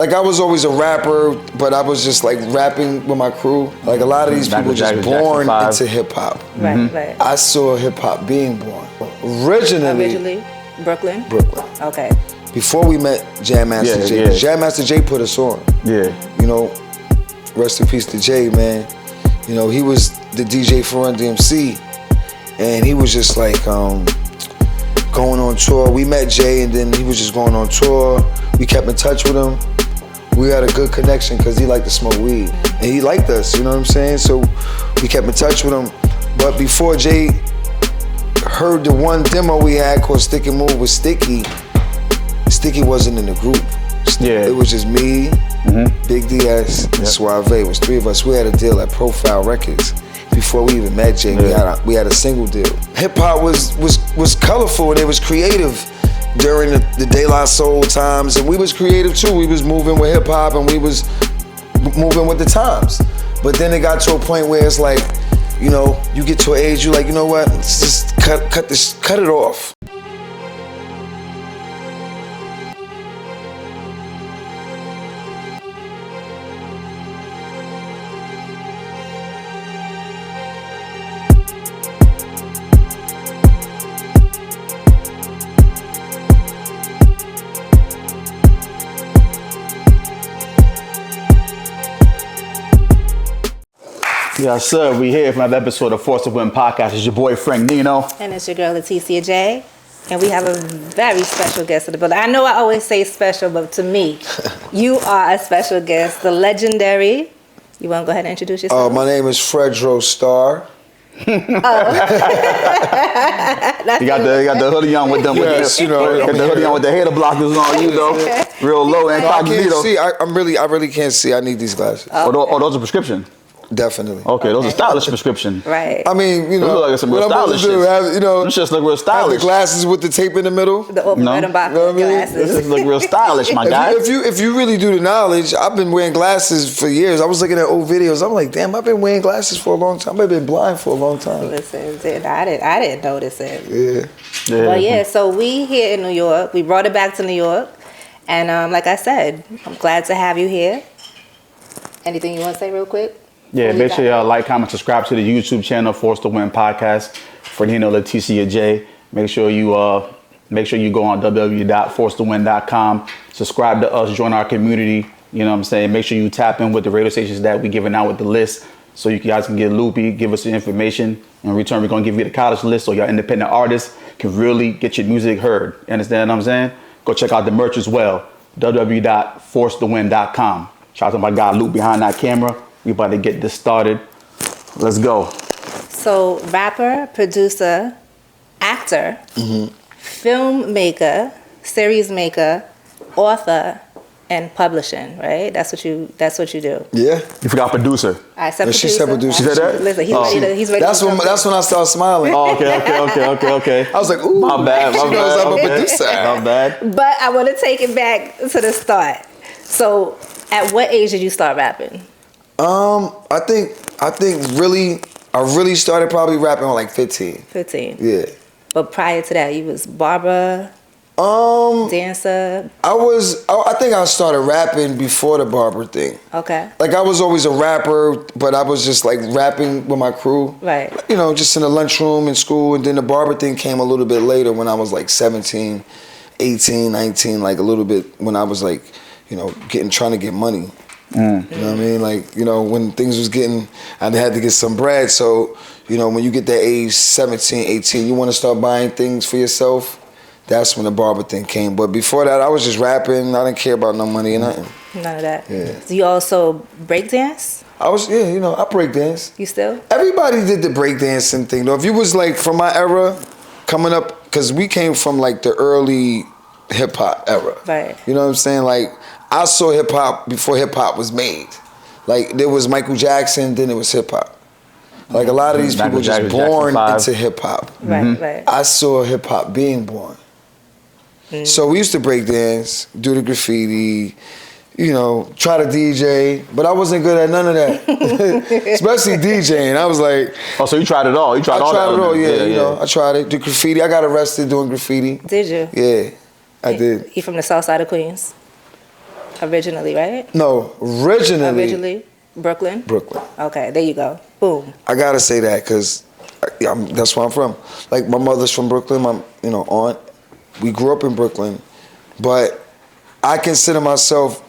Like I was always a rapper, but I was just like rapping with my crew. Like a lot of these people just born into hip hop. Right, right. I saw hip hop being born. Originally, Brooklyn? Brooklyn. Okay. Before we met Jam Master Jay. Yeah. Jam Master Jay put us on. Yeah. You know, rest in peace to Jay, man. You know, he was the DJ for Run DMC, and he was just like going on tour. We met Jay, and then he was just going on tour. We kept in touch with him. We had a good connection because he liked to smoke weed, and he liked us. You know what I'm saying? So we kept in touch with him. But before Jay heard the one demo we had called Stick and Move with Sticky, Sticky wasn't in the group. Yeah. It was just me, Big DS, and Suave. It was three of us. We had a deal at Profile Records. Before we even met Jay, we had a single deal. Hip hop was colorful and it was creative during the De La Soul times, and we was creative too. We was moving with hip hop and we was moving with the times. But then it got to a point where it's like, you know, you get to an age, you're like, you know what? Let's just cut it off. Yes, sir. We here for another episode of Force to Win podcast. It's your boy Frank Nino. And it's your girl Leticia J. And we have a very special guest in the building. I know I always say special, but to me, you are a special guest. The legendary. You want to go ahead and introduce yourself? My name is Fredro Starr. You got the hoodie on with them. Yes, you know, got the hoodie on with the hater blockers on, you know. Real low and I can't cognito. see. I really can't see. I need these glasses. Oh, those are prescription. Definitely. Okay, those are stylish prescription. Right. I mean, you know, Those look like some real stylish shit. you know, Them shits look real have stylish. the glasses with the tape in the middle. The open red and box You know what I mean? glasses. This look real stylish, my guy. If you really do the knowledge, I've been wearing glasses for years. I was looking at old videos. I'm like, damn, I've been wearing glasses for a long time. I've been blind for a long time. Listen, I didn't notice it. Yeah. Well, yeah, so we here in New York. We brought it back to New York. And like I said, I'm glad to have you here. Anything you want to say real quick? Yeah, make sure y'all like, comment, subscribe to the YouTube channel, Force to Win podcast. For Nino Leticia J. Make sure you go on www.forcetowin.com. Subscribe to us, join our community. You know what I'm saying? Make sure you tap in with the radio stations that we giving out with the list, so you guys can get loopy, give us the information. In return, we're gonna give you the college list, so your independent artists can really get your music heard. You understand what I'm saying? Go check out the merch as well. www.forcetowin.com. Shout out to my guy Luke behind that camera. We about to get this started. Let's go. So, rapper, producer, actor, filmmaker, series maker, author, and publishing, right? That's what you do. Yeah. You forgot producer. I said producer. She said producer. She said that? Listen, he's ready. That's when I started smiling. Oh, okay. I was like, ooh. My bad. She knows I'm a producer. My bad. But I want to take it back to the start. So, at what age did you start rapping? I think I really started probably rapping at like 15. 15. Yeah. But prior to that, you was barber, dancer. I think I started rapping before the barber thing. Okay. Like I was always a rapper, but I was just like rapping with my crew. Right. You know, just in the lunchroom in school, and then the barber thing came a little bit later when I was like 17, 18, 19, like a little bit when I was like, you know, trying to get money. You know what I mean? Like, you know, when things was I had to get some bread. So, you know, when you get that age, 17, 18, you want to start buying things for yourself. That's when the barber thing came. But before that, I was just rapping. I didn't care about no money or nothing. None of that. Yeah. So you also break dance? I break dance. You still? Everybody did the break dancing thing, though. If you was like from my era, coming up, because we came from like the early hip hop era. Right. You know what I'm saying? Like, I saw hip hop before hip hop was made. Like there was Michael Jackson, then it was hip hop. Like a lot of these people just born into hip hop. Right. I saw hip hop being born. So we used to break dance, do the graffiti, you know, try to DJ, but I wasn't good at none of that. Especially DJing. I was like, oh, so you tried it all? You tried all that? I tried it all, yeah. You know, I tried it. Do graffiti. I got arrested doing graffiti. Did you? Yeah, I did. You from the south side of Queens? Originally, right? No, Originally, Brooklyn. Brooklyn. Okay, there you go. Boom. I gotta say that because that's where I'm from. Like my mother's from Brooklyn. My aunt. We grew up in Brooklyn, but I consider myself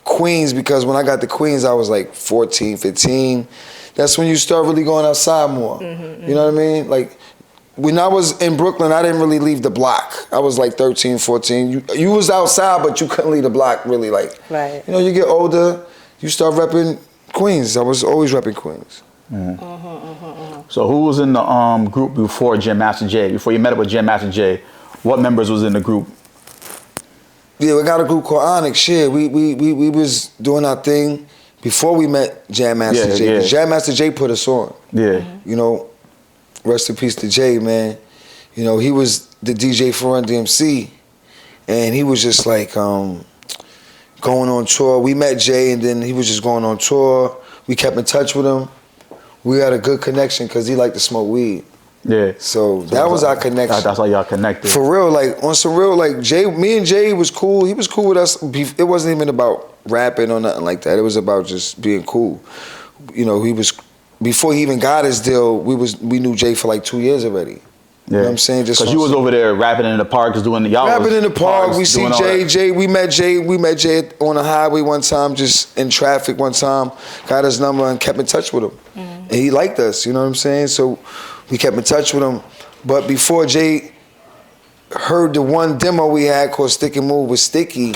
Queens because when I got to Queens, I was like 14, 15. That's when you start really going outside more. You know what I mean? Like when I was in Brooklyn, I didn't really leave the block. I was like 13, 14. You was outside, but you couldn't leave the block really. Like, right. You get older, you start repping Queens. I was always repping Queens. So who was in the group before Jam Master Jay? Before you met up with Jam Master Jay, what members was in the group? Yeah, we got a group called Onyx. Yeah, we was doing our thing before we met Jam Master Jay. Yeah. Jam Master Jay put us on. Yeah. Rest in peace to Jay, man. He was the DJ for Run DMC, and he was just like going on tour. We met Jay, and then he was just going on tour. We kept in touch with him. We had a good connection because he liked to smoke weed. Yeah. So that was our connection. That's how y'all connected. For real, like on some real, like Jay, me and Jay was cool. He was cool with us. It wasn't even about rapping or nothing like that. It was about just being cool. He was, before he even got his deal, we knew Jay for like 2 years already. You know what I'm saying? Just because you was over there rapping in the park, just doing y'all rapping in the park. We see Jay. We met Jay on the highway one time, just in traffic one time. Got his number and kept in touch with him, and he liked us. You know what I'm saying? So we kept in touch with him. But before Jay heard the one demo we had called Stick and Move with Sticky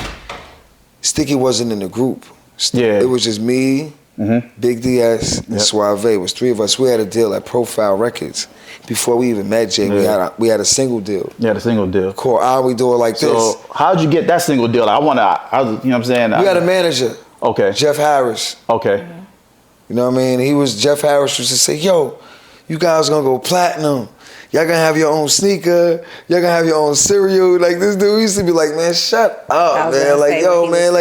wasn't in the group. It was just me, Big DS, and Suave. It was three of us. We had a deal at Profile Records. Before we even met Jay, we had a single deal. Yeah, the single deal. Called I We Do It Like This. So how'd you get that single deal? You know what I'm saying? We had a manager. Okay. Jeff Harris. Okay. You know what I mean? Jeff Harris used to say, yo, you guys gonna go platinum. Y'all gonna have your own sneaker. Y'all gonna have your own cereal. Like this dude used to be like, man, shut up, man. Like, yo, man,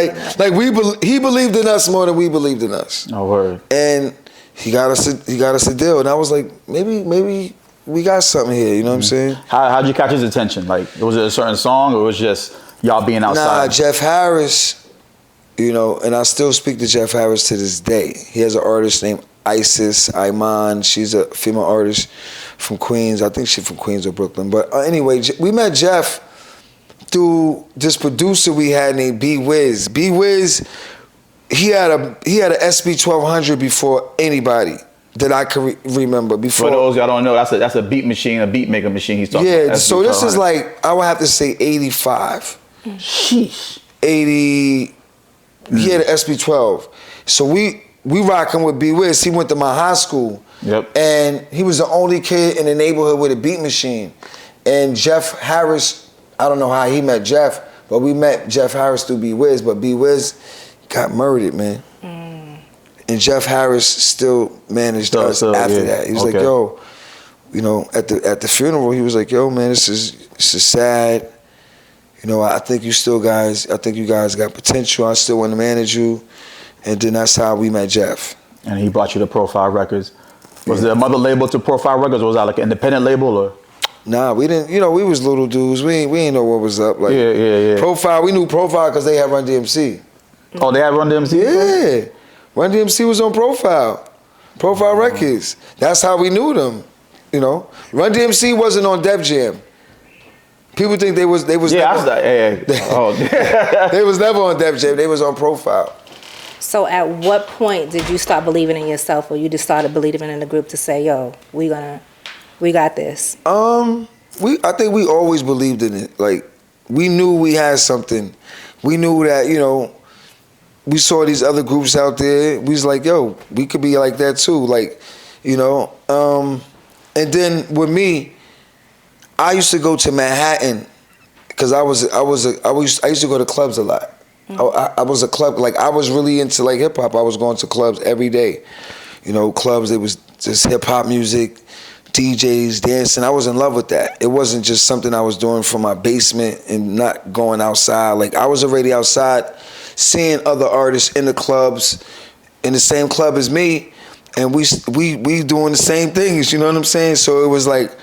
he believed in us more than we believed in us. Oh, word. And he got us a deal. And I was like, maybe we got something here, you know what I'm saying? How'd you catch his attention? Like, was it a certain song or was it just y'all being outside? Nah, Jeff Harris, and I still speak to Jeff Harris to this day. He has an artist named Iman. She's a female artist from Queens. I think she's from Queens or Brooklyn. But anyway, we met Jeff through this producer we had named B Wiz. B Wiz, he had a SB 1200 before anybody that I can remember. Before. For those y'all don't know, that's a beat machine, a beat maker machine. He's talking about. Yeah, so this is like, I would have to say 85. Sheesh. 80. He had an SB 12. So we rocking with B Wiz. He went to my high school. Yep. And he was the only kid in the neighborhood with a beat machine. And Jeff Harris, I don't know how he met Jeff, but we met Jeff Harris through B Wiz. But B Wiz got murdered, man. And Jeff Harris still managed us after that. He was like, yo, at the funeral, he was like, yo, man, this is sad. I think you guys got potential. I still want to manage you. And then that's how we met Jeff. And he brought you to Profile Records. Was there a mother label to Profile Records, or was that like an independent label, or? Nah, we didn't. We was little dudes. We ain't know what was up. Like, yeah. Profile, we knew Profile because they had Run DMC. Oh, they had Run DMC? Yeah. Run DMC was on Profile Records. That's how we knew them. Run DMC wasn't on Def Jam. People think they was. Yeah, they was never on Def Jam. They was on Profile. So at what point did you start believing in yourself, or you just started believing in the group to say, yo, we got this? I think we always believed in it. Like, we knew we had something. We knew that, we saw these other groups out there. We was like, yo, we could be like that too. Like, and then with me, I used to go to Manhattan because I used to go to clubs a lot. I was a club, like I was really into like hip hop. I was going to clubs every day. Clubs, it was just hip hop music, DJs, dancing. I was in love with that. It wasn't just something I was doing from my basement and not going outside. Like, I was already outside seeing other artists in the clubs, in the same club as me, and we doing the same things, you know what I'm saying? So it was like,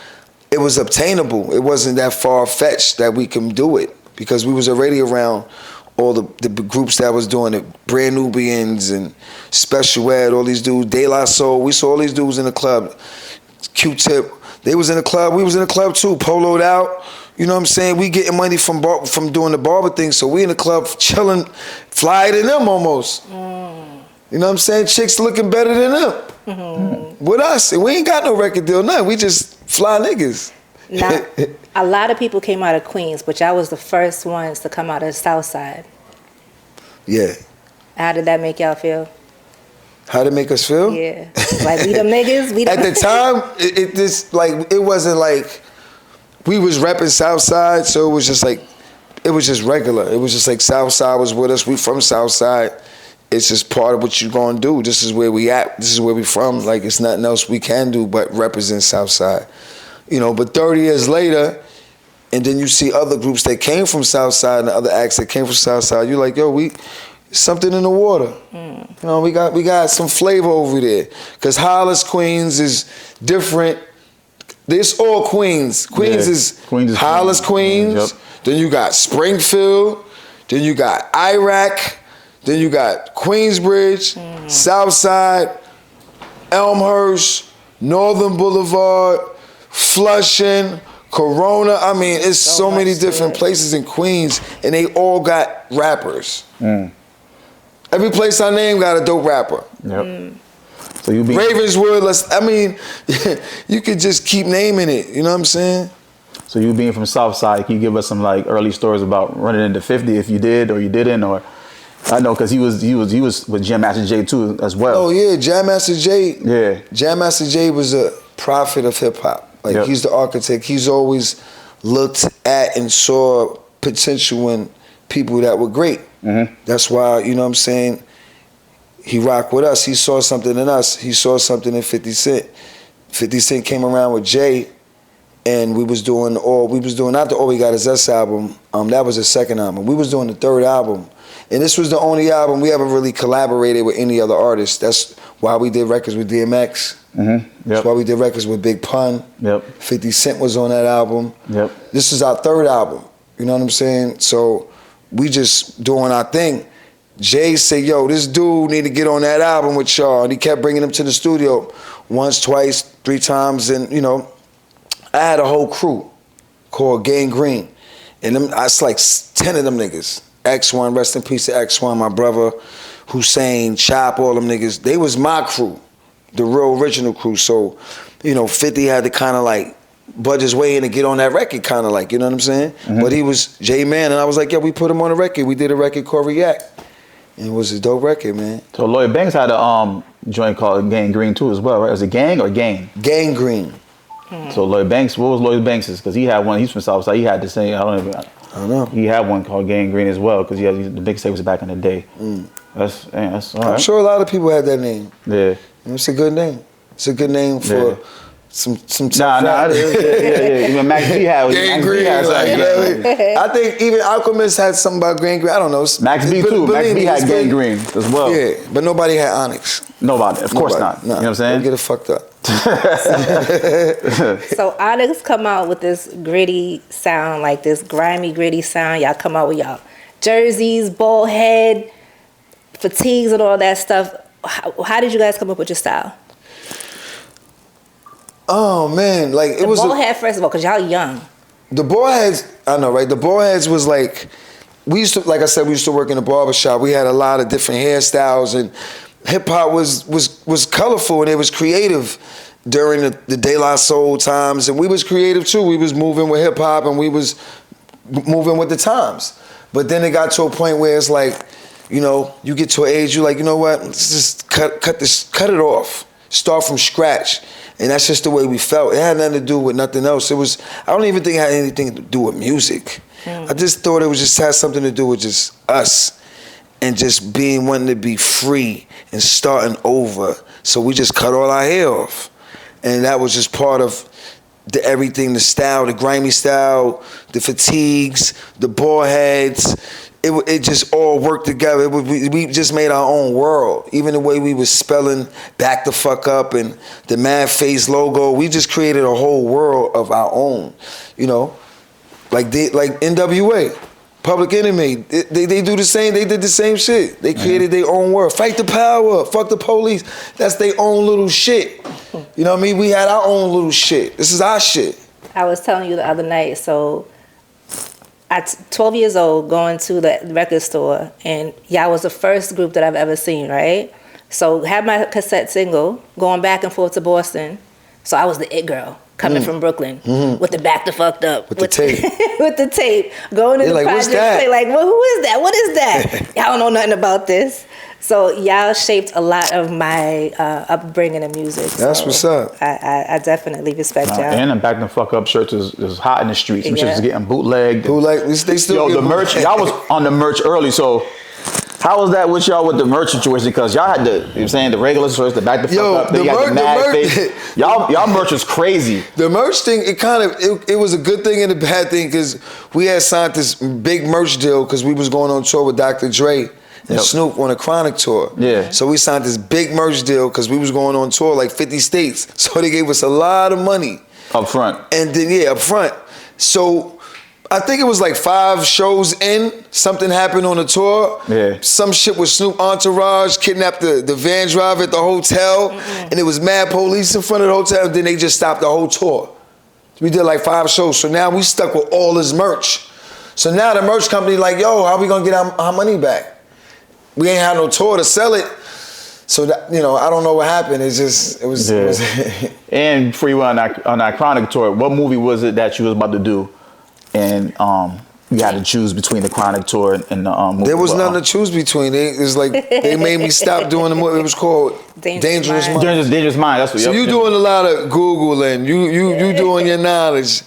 it was obtainable. It wasn't that far-fetched that we can do it because we was already around all the groups that was doing it, Brand Nubians and Special Ed, all these dudes, De La Soul. We saw all these dudes in the club. Q-Tip, they was in the club. We was in the club too, poloed out. You know what I'm saying? We getting money from doing the barber thing, so we in the club chilling, flyer than them almost. You know what I'm saying? Chicks looking better than them with us, and we ain't got no record deal, nothing. We just fly niggas. Now, a lot of people came out of Queens, but y'all was the first ones to come out of the South Side. Yeah. How did that make y'all feel? How did it make us feel? Yeah, like we them niggas. We them At the time, it just like it wasn't like we was repping Southside, so it was just like it was just regular. It was just like Southside was with us. We from Southside. It's just part of what you gonna do. This is where we at. This is where we from. Like it's nothing else we can do but represent Southside. You know, but 30 years later, and then you see other groups that came from Southside and other acts that came from Southside. You're like, yo, we something in the water. You know, we got some flavor over there. Cause Hollis, Queens is different. It's all Queens. Queens is Hollis, Queens. Yep. Then you got Springfield. Then you got Iraq. Then you got Queensbridge, Southside, Elmhurst, Northern Boulevard, Flushing, Corona. I mean, it's so many different places in Queens, and they all got rappers. Every place I name got a dope rapper. Yep. So you be Ravenswood. You could just keep naming it. You know what I'm saying? So you being from Southside, can you give us some like early stories about running into 50 if you did or you didn't, or I know because he was with Jam Master Jay too as well. Oh yeah, Jam Master Jay. Yeah. Jam Master Jay was a prophet of hip hop. Like he's the architect. He's always looked at and saw potential in people that were great. That's why, you know what I'm saying, he rocked with us. He saw something in us. He saw something in 50 Cent. 50 Cent came around with Jay, and we was doing not the All We Got Is Us album. That was the second album. We was doing the third album. And this was the only album we ever really collaborated with any other artist. That's why we did records with DMX. That's why we did records with Big Pun. 50 Cent was on that album. This is our third album. You know what I'm saying? So we just doing our thing. Jay said, yo, this dude need to get on that album with y'all. And he kept bringing him to the studio once, twice, 3 times. And, you know, I had a whole crew called Gang Green. And it's like 10 of them niggas. X1, rest in peace to X1, my brother, Hussein, Chop, all them niggas. They was my crew, the real original crew. So, you know, 50 had to kind of like budge his way in to get on that record, kind of like, you know what I'm saying? But he was J-Man, and I was like, yeah, we put him on a record. We did a record called React. And it was a dope record, man. So Lloyd Banks had a joint called Gang Green too as well, right? Was it Gang or Gang? Gang Green. So Lloyd Banks, what was Lloyd Banks's? Because he had one, he's from Southside, he had the same, I don't know. He had one called Gang Green as well, because the big state was back in the day. That's all right. I'm sure a lot of people had that name. Yeah. It's a good name. It's a good name for some Nah, even Max B had Gang Green. I think even Alchemist had something about Gang Green. I don't know. Max B too. Max B had Gang Green as well. Yeah, but nobody had Onyx. Nobody, of course not. Nah, you know what I'm saying? Don't get it fucked up. So Onyx come out with this gritty sound, like this grimy, gritty sound. Y'all come out with y'all jerseys, bald head, fatigues, and all that stuff. How did you guys come up with your style? Oh man, like it was the bald head first of all, cause y'all young. The bald heads, I know, right? The bald heads was like, we used to, like I said, we used to work in the barbershop. We had a lot of different hairstyles, and hip hop was colorful and it was creative during the De La Soul times, and we was creative too. We was moving with hip hop and we was moving with the times. But then it got to a point where it's like, you know, you get to an age, you're like, you know what? Let's just cut it off. Start from scratch. And that's just the way we felt. It had nothing to do with nothing else. I don't even think it had anything to do with music. I just thought it just had something to do with just us and just wanting to be free and starting over. So we just cut all our hair off. And that was just part of everything, the style, the grimy style, the fatigues, the bald heads. It just all worked together. We just made our own world. Even the way we was spelling Back the Fuck Up and the Mad Face logo, we just created a whole world of our own, you know? Like NWA. Public Enemy. They do the same. They did the same shit. They created their own world. Fight the power. Fuck the police. That's their own little shit. You know what I mean? We had our own little shit. This is our shit. I was telling you the other night, so at 12 years old, going to the record store, and y'all was the first group that I've ever seen, right? So had my cassette single, going back and forth to Boston. So I was the it girl coming from Brooklyn with the back to fucked up. With the tape. With the tape. Going to the like, what's project. that? They like, well, who is that? What is that? Y'all don't know nothing about this. So y'all shaped a lot of my upbringing in music. That's so what's up. I definitely respect y'all. And the back the fuck up shirts is hot in the streets. Some shit is getting bootlegged. They still Yo, the merch. Y'all was on the merch early, so how was that with y'all with the merch situation? Because y'all had the, you know what I'm saying, the regular shirts, the back the fuck up, then you got the mad face. Y'all merch was crazy. The merch thing, it was a good thing and a bad thing because we had signed this big merch deal because we was going on tour with Dr. Dre and Snoop on a Chronic tour. Yeah. So we signed this big merch deal because we was going on tour like 50 states. So they gave us a lot of money. Up front. And then, up front. So I think it was like 5 shows in, something happened on the tour. Yeah. Some shit with Snoop Entourage, kidnapped the van driver at the hotel, and it was mad police in front of the hotel, and then they just stopped the whole tour. We did like 5 shows, so now we stuck with all this merch. So now the merch company like, yo, how we gonna get our money back? We ain't had no tour to sell it. So that, I don't know what happened. It was. And before you went on that Chronic tour, what movie was it that you was about to do? And you had to choose between the Chronic tour and the movie. There was nothing to choose between. It was like they made me stop doing the movie. It was called Dangerous Mind. Dangerous Mind. That's what. So you doing a lot of Googling. You doing your knowledge.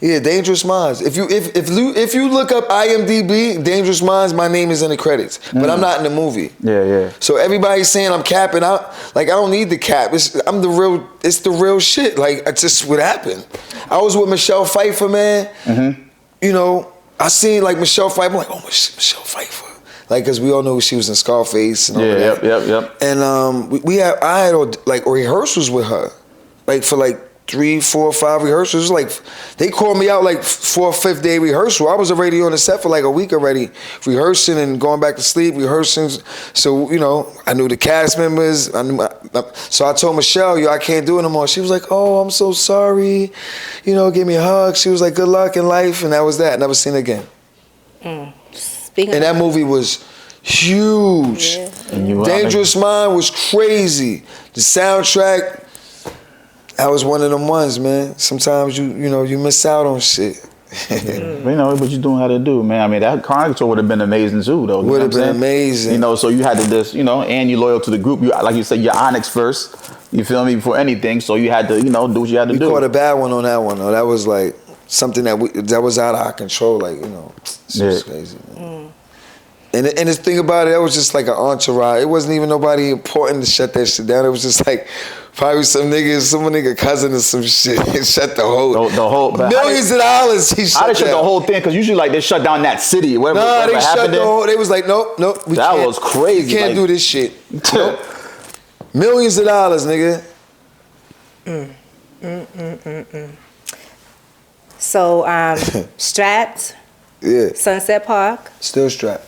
Yeah, Dangerous Minds. If you look up IMDb, Dangerous Minds, my name is in the credits, but I'm not in the movie. Yeah. So everybody's saying I'm capping out. Like I don't need the cap. It's the real shit. Like it's just what happened. I was with Michelle Pfeiffer, man. I seen like Michelle Pfeiffer. I'm like, oh, Michelle Pfeiffer. Like, cause we all know she was in Scarface and all that. Yep. And I had like rehearsals with her, like for like 3, 4, 5 rehearsals. Like they called me out like 4th or 5th day rehearsal. I was already on the set for like a week already, rehearsing and going back to sleep, rehearsing. So I knew the cast members. So I told Michelle, yo, I can't do it no more. She was like, oh, I'm so sorry. Give me a hug. She was like, good luck in life, and that was that. Never seen it again. And that movie was huge. Yeah. Dangerous Mind was crazy. The soundtrack. I was one of them ones, man. Sometimes you miss out on shit. But you doing how to do, man. I mean, that Chronic tour would have been amazing too, though. Would have been amazing. So you had to just, and you loyal to the group. You, like you said, you're Onyx first. You feel me? Before anything, so you had to, do what you had to do. We caught a bad one on that one, though. That was like something that was out of our control. Like, it was crazy, man. And the thing about it, that was just like an entourage. It wasn't even nobody important to shut that shit down. It was just like probably some nigga cousin or some shit shut the whole millions of dollars. He shut down. Shut the whole thing? Because usually like they shut down that city. They shut the whole. They was like, nope. That was crazy. You can't do this shit. Nope. Millions of dollars, nigga. So strapped. Yeah. Sunset Park. Still strapped.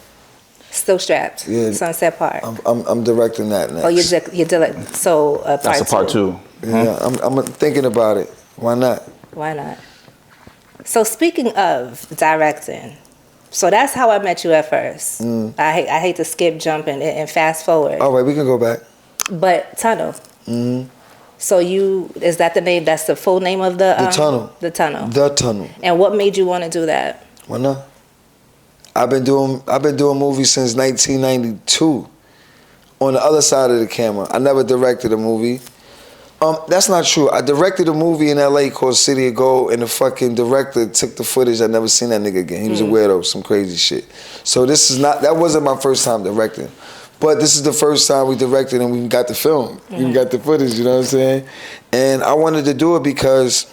Still strapped. Yeah. Sunset Park. I'm directing that next. Oh, you're directing. So part that's a part 2. Yeah, I'm thinking about it. Why not? Why not? So speaking of directing, so that's how I met you at first. I hate to skip, jump, and fast forward. All right, we can go back. But Tunnel. So is that the name? That's the full name of the Tunnel. The Tunnel. The Tunnel. And what made you want to do that? Why not? I've been doing movies since 1992. On the other side of the camera, I never directed a movie. That's not true. I directed a movie in LA called City of Gold, and the fucking director took the footage. I never seen that nigga again. He was a weirdo, some crazy shit. So that wasn't my first time directing. But this is the first time we directed and we got the film. We got the footage, you know what I'm saying? And I wanted to do it because,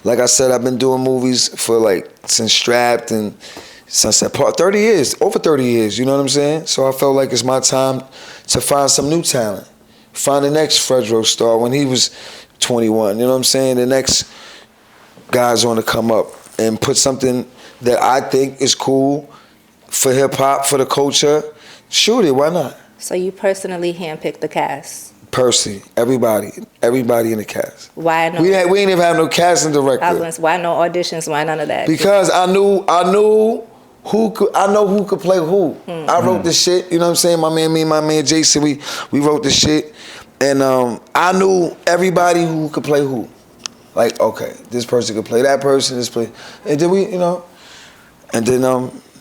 like I said, I've been doing movies for since Strapped and Sunset Park, over 30 years, you know what I'm saying? So I felt like it's my time to find some new talent. Find the next Fredro Starr when he was 21, you know what I'm saying? The next guy's on to come up and put something that I think is cool for hip hop, for the culture, shoot it. Why not? So you personally handpicked the cast. Percy, everybody in the cast. Why no? We ain't even have no casting director. I was gonna say, why no auditions? Why none of that? Because I knew who could play who. I wrote the shit. You know what I'm saying? Me and my man Jason, we wrote the shit, and I knew everybody who could play who. Like, okay, this person could play that person. This play, and then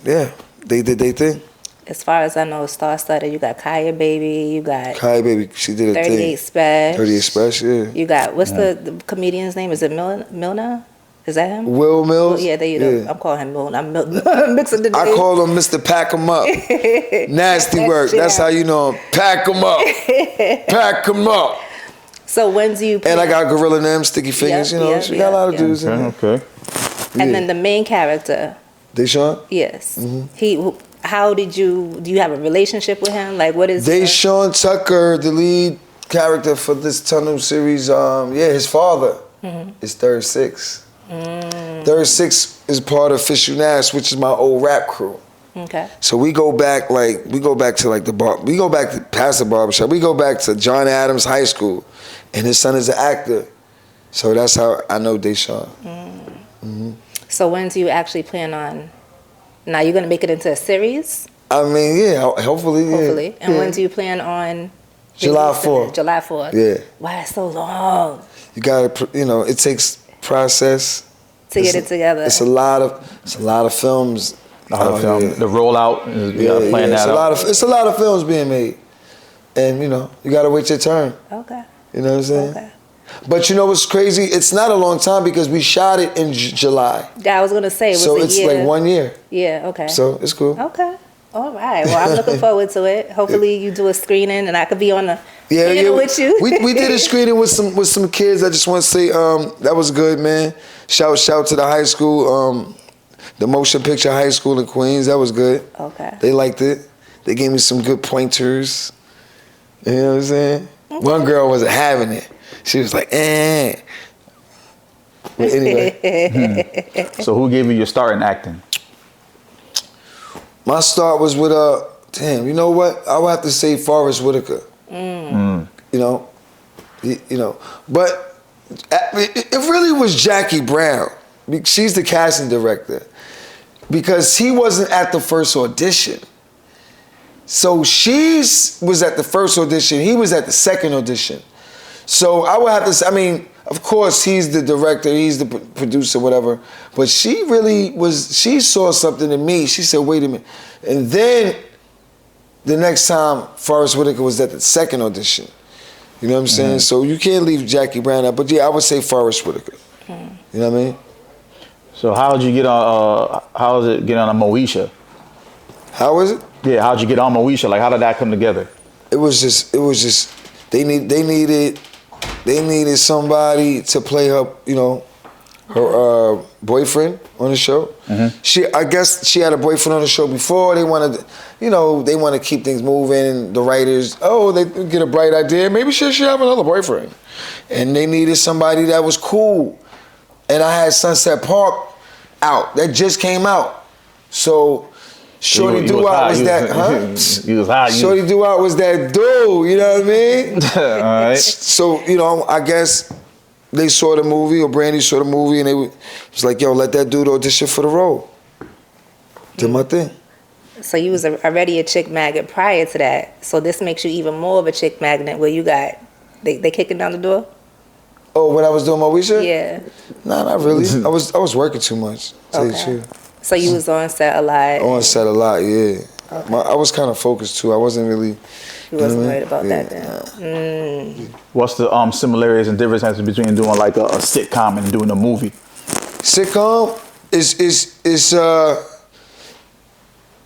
yeah, they did their thing. As far as I know, Starr started. You got Kaya Baby. You got Kaya Baby. She did a 38 thing. Special. 38 Special. Yeah. You got what's the comedian's name? Is it Milner? Is that him? Will Mills. Yeah, there you go. Yeah. I'm calling him Milner. I'm mixing the names. I call him Mr. Pack 'em Up. Nasty work. Yeah. That's how you know him. Pack 'em up. Pack 'em up. So when do you? And I got Gorilla Nam, Sticky Fingers. We got a lot of dudes in there. Okay. And then the main character. Deshaun? Yes. How did you? Do you have a relationship with him? Like, what is? Deshaun Tucker, the lead character for this Tunnel series. His father is Third Six. Third Six is part of Fishy Nash, which is my old rap crew. Okay. So we go back to like the bar. We go back to past the barbershop. We go back to John Adams High School, and his son is an actor. So that's how I know Deshaun. So when do you actually plan on? Now you're gonna make it into a series. I mean, yeah, hopefully. Hopefully. And yeah. when do you plan on? July releasing 4th. it? July 4th. Yeah. Why it's so long You gotta, it takes process. to get it together? It's a lot of films. The rollout. You gotta plan that out. It's a lot of films being made, and you gotta wait your turn. Okay. You know what I'm saying? Okay. But you know what's crazy? It's not a long time because we shot it in July. Yeah, I was gonna say it was So a it's year. like 1 year. Yeah. Okay. So it's cool. Okay. All right. Well, I'm looking forward to it. Hopefully, you do a screening and I could be on the panel with you. We did a screening with some kids. I just want to say that was good, man. Shout to the high school, the motion picture high school in Queens. That was good. Okay. They liked it. They gave me some good pointers. You know what I'm saying? Okay. One girl wasn't having it. She was like, eh. But anyway. So who gave you your start in acting? My start was with you know what? I would have to say Forrest Whitaker. But it really was Jackie Brown. She's the casting director. Because he wasn't at the first audition. So she was at the first audition, he was at the second audition. So I would have to say, I mean, of course, he's the director, he's the producer, whatever. But she saw something in me. She said, wait a minute. And then the next time, Forrest Whitaker was at the second audition. You know what I'm saying? So you can't leave Jackie Brown out. But yeah, I would say Forrest Whitaker. You know what I mean? So how'd you get on, how was it get on a Moesha? How was it? Yeah, how'd you get on Moesha? Like, how did that come together? It was just, they needed somebody to play her, her boyfriend on the show. I guess she had a boyfriend on the show before. They wanted, they want to keep things moving. And the writers, they get a bright idea. Maybe she should have another boyfriend. And they needed somebody that was cool. And I had Sunset Park out. That just came out. So Shorty Doo-Wop was that, He was hot. Shorty Doo-Wop was that dude, you know what I mean? All right. So, I guess they saw the movie, or Brandy saw the movie, and was like, yo, let that dude audition for the role. Did my thing. So you was already a chick magnet prior to that. So this makes you even more of a chick magnet where you got, they kicking down the door? Oh, when I was doing my research? Yeah. Nah, not really. I was working too much, to tell you the truth. So you was on set a lot? On set a lot, yeah. Okay. I was kind of focused too. I wasn't really. You wasn't worried about that then? What's the similarities and differences between doing like a sitcom and doing a movie? Sitcom is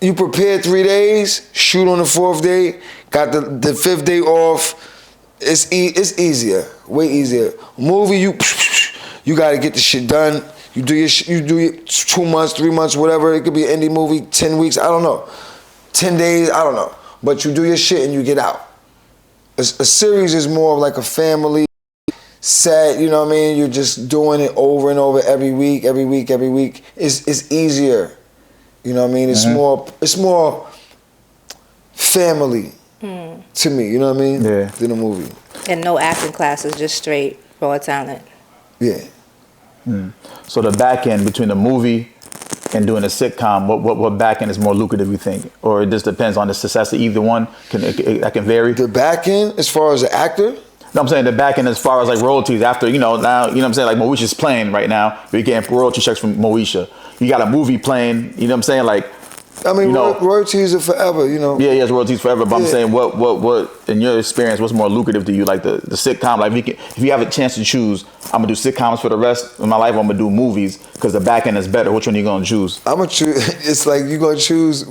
you prepare 3 days, shoot on the 4th day, got the 5th day off. It's easier, way easier. Movie, you got to get the shit done. You do it 2 months, 3 months, whatever. It could be an indie movie, 10 weeks, I don't know. 10 days, I don't know. But you do your shit and you get out. A series is more of like a family set, you know what I mean? You're just doing it over and over every week. It's easier. You know what I mean? It's more family to me, you know what I mean? Yeah. Than a movie. And no acting classes, just straight raw talent. Yeah. So the back end between the movie and doing a sitcom, what back end is more lucrative, you think? Or it just depends on the success of either one? That can vary? The back end, as far as the actor? No, I'm saying the back end as far as like royalties after, now, you know what I'm saying? Like Moesha's playing right now. We're getting royalty checks from Moesha. You got a movie playing, you know what I'm saying? Like, I mean, royalties are forever, you know. Yeah, it's royalties forever. But I'm saying, what in your experience, what's more lucrative to you? Like the sitcom, like if you have a chance to choose, I'm gonna do sitcoms for the rest of my life. I'm gonna do movies because the back end is better. Which one are you gonna choose? I'm gonna choose. It's like you're gonna choose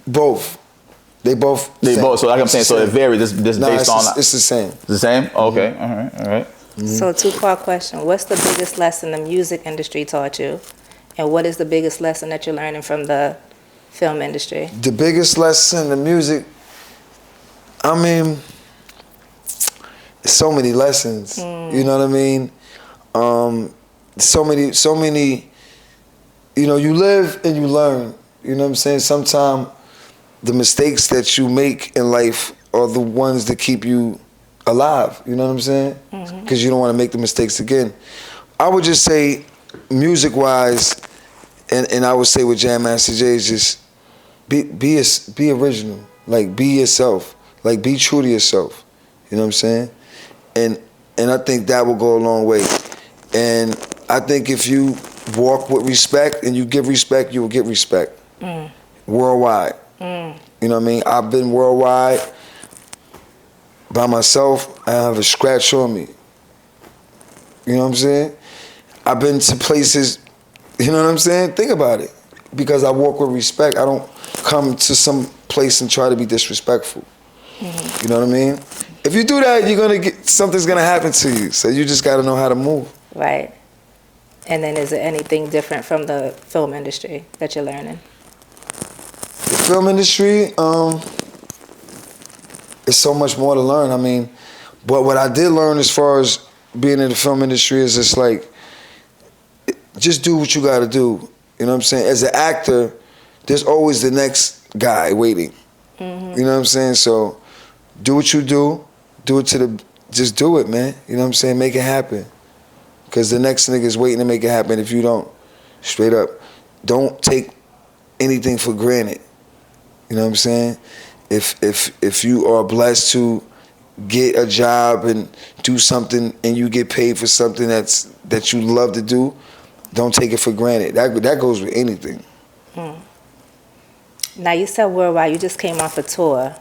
both. They both. So like I'm saying, so it varies. This based on. It's the same. It's the same. Okay. All right. So 2-part question: what's the biggest lesson the music industry taught you, and what is the biggest lesson that you're learning from the film industry? The biggest lesson, the music. I mean, so many lessons. You know what I mean? So many. You know, you live and you learn. You know what I'm saying? Sometimes the mistakes that you make in life are the ones that keep you alive. You know what I'm saying? Because you don't want to make the mistakes again. I would just say, music-wise, and I would say with Jam Master Jay is just be original. Like, be yourself. Like, be true to yourself. You know what I'm saying? And I think that will go a long way. And I think if you walk with respect and you give respect, you will get respect. Worldwide. You know what I mean? I've been worldwide by myself. I have a scratch on me. You know what I'm saying? I've been to places, you know what I'm saying? Think about it. Because I walk with respect. I don't come to some place and try to be disrespectful. You know what I mean? If you do that, something's gonna happen to you. So you just gotta know how to move. Right. And then is there anything different from the film industry that you're learning? The film industry, it's so much more to learn. I mean, but what I did learn as far as being in the film industry is just like, just do what you gotta do. You know what I'm saying? As an actor, there's always the next guy waiting. You know what I'm saying? So do what you do. Just do it, man. You know what I'm saying? Make it happen. Because the next nigga's waiting to make it happen if you don't. Straight up. Don't take anything for granted. You know what I'm saying? If you are blessed to get a job and do something and you get paid for something that you love to do, don't take it for granted. That goes with anything. Now you said worldwide. You just came off a tour,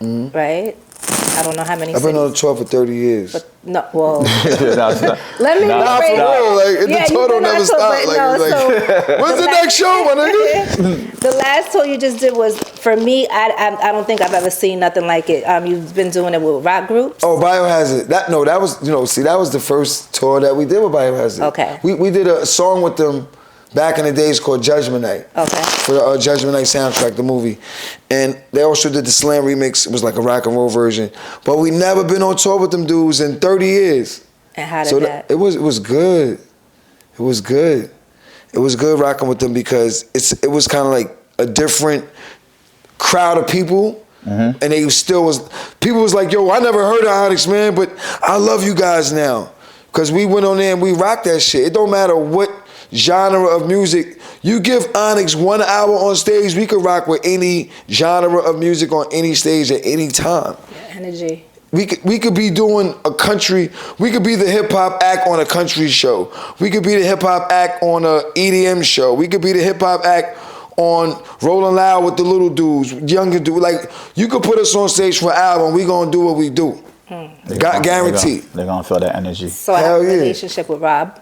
right? I don't know how many. I've been on the tour for 30 years. But no, well. Let me. Nah, for real. Like, the tour don't never stop. When's the next show, my nigga? The last tour you just did was, for me, I don't think I've ever seen nothing like it. You've been doing it with rock groups? Oh, Biohazard. That was, that was the first tour that we did with Biohazard. Okay. We did a song with them back in the days called Judgment Night. Okay. For the Judgment Night soundtrack, the movie. And they also did the Slam remix. It was like a rock and roll version. But we never been on tour with them dudes in 30 years. And how did that? It was good. It was good. It was good rocking with them because it was kind of like a different crowd of people. And they still people was like, yo, I never heard of Onyx, man, but I love you guys now. Because we went on there and we rocked that shit. It don't matter what genre of music. You give Onyx 1 hour on stage, we could rock with any genre of music on any stage at any time. Yeah, energy. We could be doing a country, we could be the hip hop act on a country show. We could be the hip hop act on a EDM show. We could be the hip hop act on Rolling Loud with the little dudes, younger dudes. Like, you could put us on stage for an album, we gonna do what we do. Guaranteed. They're gonna feel that energy. So I have a relationship with Rob.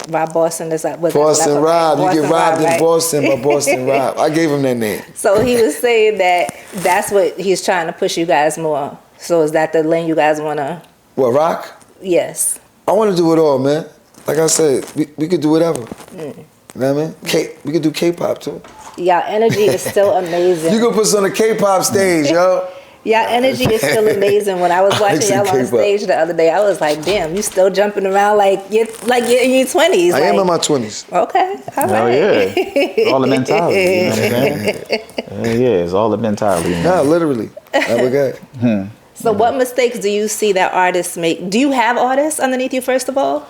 Rob Boston is like Boston Rob. You get robbed in right? Boston by Boston Rob. I gave him that name. So he was saying that's what he's trying to push you guys more. So is that the lane you guys wanna? What, rock? Yes. I want to do it all, man. Like I said, we could do whatever. You know what I mean? We could do K-pop too. Y'all energy is still amazing. You could put us on a K-pop stage, yo. Y'all energy is still amazing. When I was watching y'all on stage the other day, I was like, damn, you still jumping around like you're in your 20s. I am in my 20s. Okay, all Hell right. yeah. All the mentality, you know what I'm saying? Hell yeah, it's all the mentality. Man. Nah, literally. Never got. So what mistakes do you see that artists make? Do you have artists underneath you, first of all?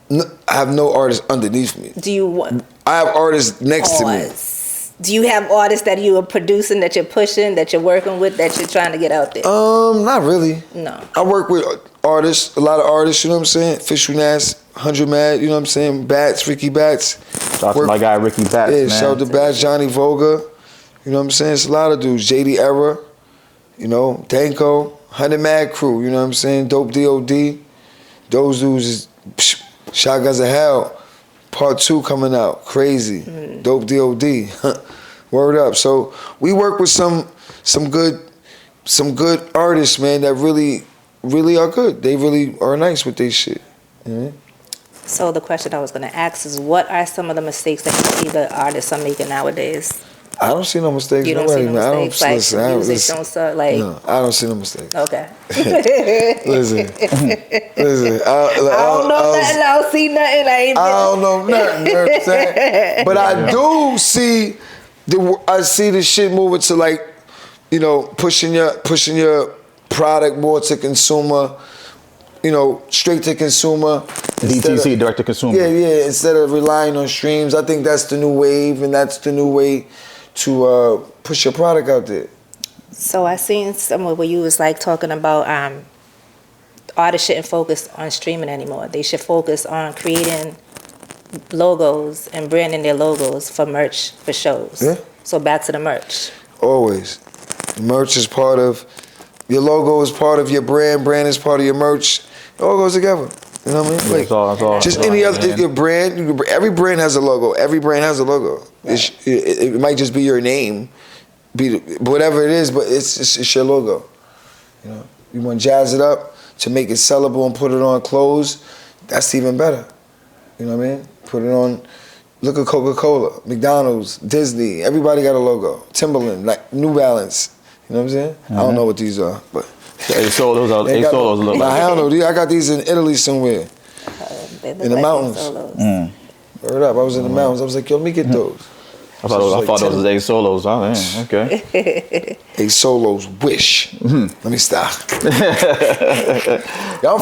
No, I have no artists underneath me. Do you want? I have artists next to me. Do you have artists that you are producing, that you're pushing, that you're working with, that you're trying to get out there? Not really. No. I work with artists, a lot of artists, you know what I'm saying? Fishy Nass, 100 Mad, you know what I'm saying? Bats, Ricky Bats. Shout out to my guy Ricky Bats, yeah, man. shout out to Bats, Johnny Voga. You know what I'm saying? It's a lot of dudes. JD Era, you know, Danko, 100 Mad Crew, you know what I'm saying? Dope DOD. Those dudes is Shotguns of Hell. Part 2 coming out. Crazy. Dope DOD. Word up. So we work with some good artists, man, that really are good. They really are nice with their shit. Mm-hmm. So the question I was going to ask is, what are some of the mistakes that you see the artists are making nowadays? I don't see no mistakes. You don't Nobody, see no man. mistakes? Like music don't start like... No, I don't see no mistakes. Okay. Listen. I don't know nothing. I don't see nothing. I don't know nothing. You know what I'm saying? But I do see the shit moving to, like, you know, pushing your product more to consumer, you know, straight to consumer. DTC, direct to consumer. Yeah, instead of relying on streams. I think that's the new wave, and that's the new way to push your product out there. So I seen somewhere where you was like talking about artists shouldn't focus on streaming anymore. They should focus on creating logos and branding their logos for merch, for shows. Yeah. So back to the merch. Always. Merch is part of, your logo is part of your brand is part of your merch. It all goes together. You know what I mean? Like, that's all. Just any other, your brand, every brand has a logo. Every brand has a logo. Right. It might just be your name, whatever it is, but it's your logo. You know, you want to jazz it up to make it sellable and put it on clothes. That's even better. You know what I mean? Put it on. Look at Coca-Cola, McDonald's, Disney. Everybody got a logo. Timberland, like New Balance. You know what I'm saying? I don't know what these are, but. A-Solos look like. I don't know. I got these in Italy somewhere. In the mountains. Word up. I was in the mountains. I was like, yo, let me get those. I thought those was A-Solos. Oh, man. Okay. A-Solos Wish. Let me stop. I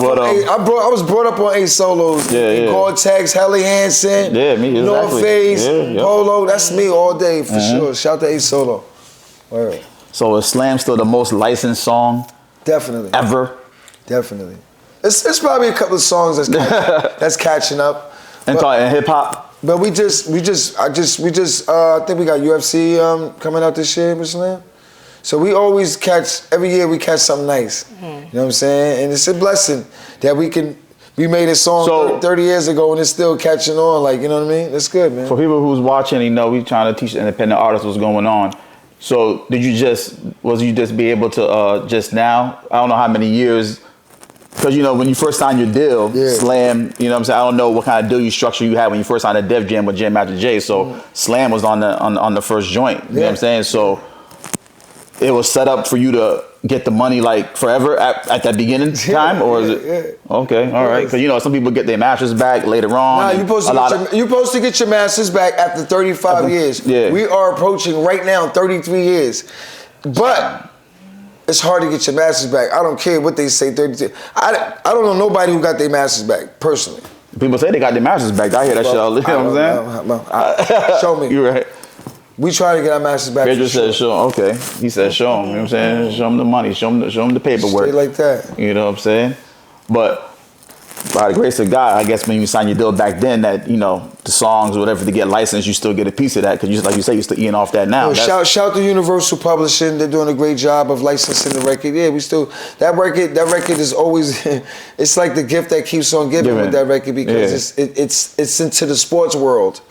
was brought up on A-Solos. Yeah. Gore-Tex, Helly Hansen. Yeah, me, exactly. North Face, yeah. Polo. That's me all day, for sure. Shout to A-Solo. Word. So is Slam still the most licensed song Definitely. ever? Definitely. It's probably a couple of songs that's catching up. And hip hop? But I think we got UFC coming out this year with Slam. So we always every year we catch something nice. You know what I'm saying? And it's a blessing that we made a song 30 years ago and it's still catching on, like, you know what I mean? That's good, man. For people who's watching, you know, we trying to teach independent artists what's going on. So was you just be able to just now, I don't know how many years, because, you know, when you first signed your deal, Slam, you know what I'm saying, I don't know what kind of deal structure you had when you first signed a Def Jam with Jam Master Jay, so Slam was on the first joint, you know what I'm saying? So it was set up for you to get the money like forever at that beginning time, or is it? Okay, all right. Because, you know, some people get their masters back later on. Nah, you're supposed to get your masters back after 35 years. Yeah. We are approaching right now 33 years. But it's hard to get your masters back. I don't care what they say, 32. I don't know nobody who got their masters back, personally. People say they got their masters back. I hear that shit all the time. You know what I'm saying? Show me. You're right. We try to get our masters back. Fredro said show him. Okay. He said show him. You know what I'm saying? Show him the money. Show him the paperwork. Straight like that. You know what I'm saying? But by the grace of God, I guess when you signed your deal back then, that, you know, the songs or whatever to get licensed, you still get a piece of that, because like you say, you're still eating off that now. Shout to Universal Publishing. They're doing a great job of licensing the record. Yeah, we still that record is always it's like the gift that keeps on giving with that record, because it's into the sports world.